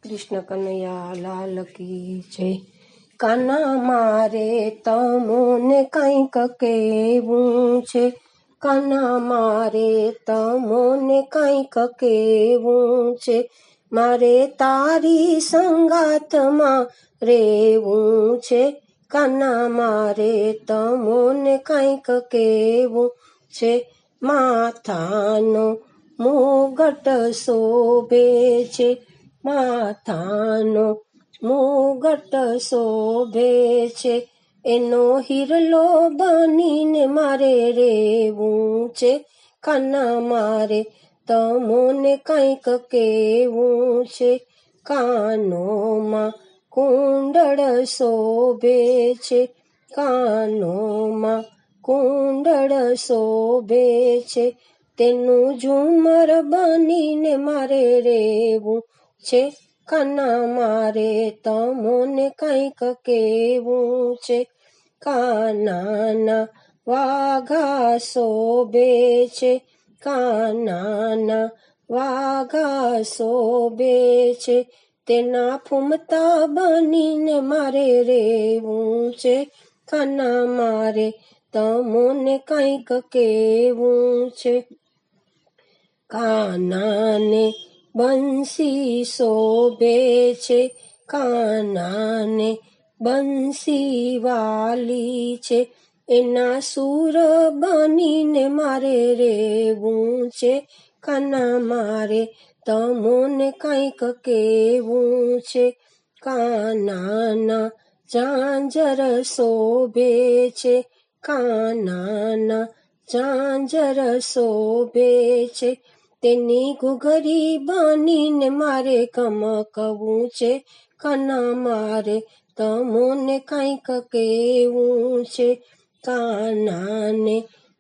કૃષ્ણ કનૈયા લાલ કી જય। કાના મારે તમોને કંઈક કહેવું છે, કાના મારે તમોને કંઈક કહેવું છે, મારે તારી સંગાતમાં રહેવું છે, કાના મારે તમોને કંઈક કહેવું છે। માથાનો મુગટ શોભે છે, માથાનો મુગટ શોભે છે, એનો હિરલો બનીને મારે રહેવું છે, કાના મારે તમોને કંઈક કહેવું છે। કાનોમાં કુંડળ શોભે છે, કાનોમાં કુંડળ શોભે છે, તેનું ઝુમર બનીને મારે રહેવું છે, કાના મારે તમોને કંઈક કહેવું છે। કાનાના વાઘા શોભે છે, કાનાના વાઘા શોભે છે, તેના ફૂમતા બનીને મારે રહેવું છે, કાના મારે તમોને કંઈક કહેવું છે। કાનાને બંસી શોભે છે, કાનાને બંસી વાલી છે, એના સૂર બનીને મારે રહેવું છે, કાના મારે તમોને કંઈક કહેવું છે। કાનાના ઝાંઝર શોભે છે, કાનાના ઝાંઝર શોભે છે, તેની ઘૂઘરી બનીને મારે કમકવું છે, કાના મારે તમોને કંઈક કહેવું છે। કાનાને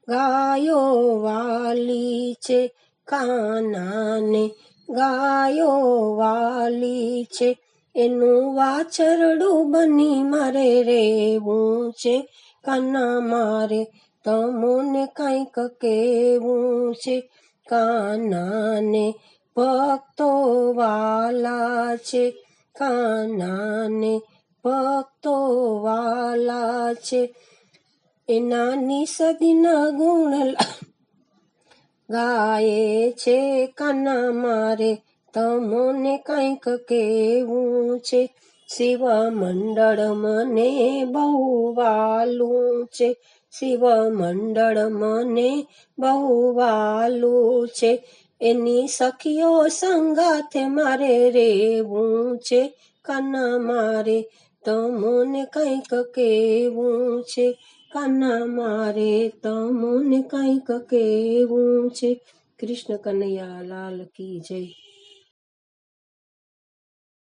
ગાયો વાલી છે, કાનાને ગાયો વાલી છે, એનું વાછરડું બની મારે રહેવું છે, કાના મારે તમોને કંઈક કહેવું છે। કાનાને ભક્તો વાલા છે, કાનાને ભક્તો વાલા છે, એના નિસદીના ગુણ ગાય છે, કાના મારે તમોને કંઈક કહેવું છે। શિવ મંડળ મને બહુ વાલું છે, શિવ મંડળ મને બહુ વાલું છે, એની સખીઓ સંગાથે મારે રહેવું છે, કાના મારે તમોને કંઈક કહેવું છે, કાના મારે તમોને કંઈક કહેવું છે। કૃષ્ણ કનૈયા લાલ કી જય।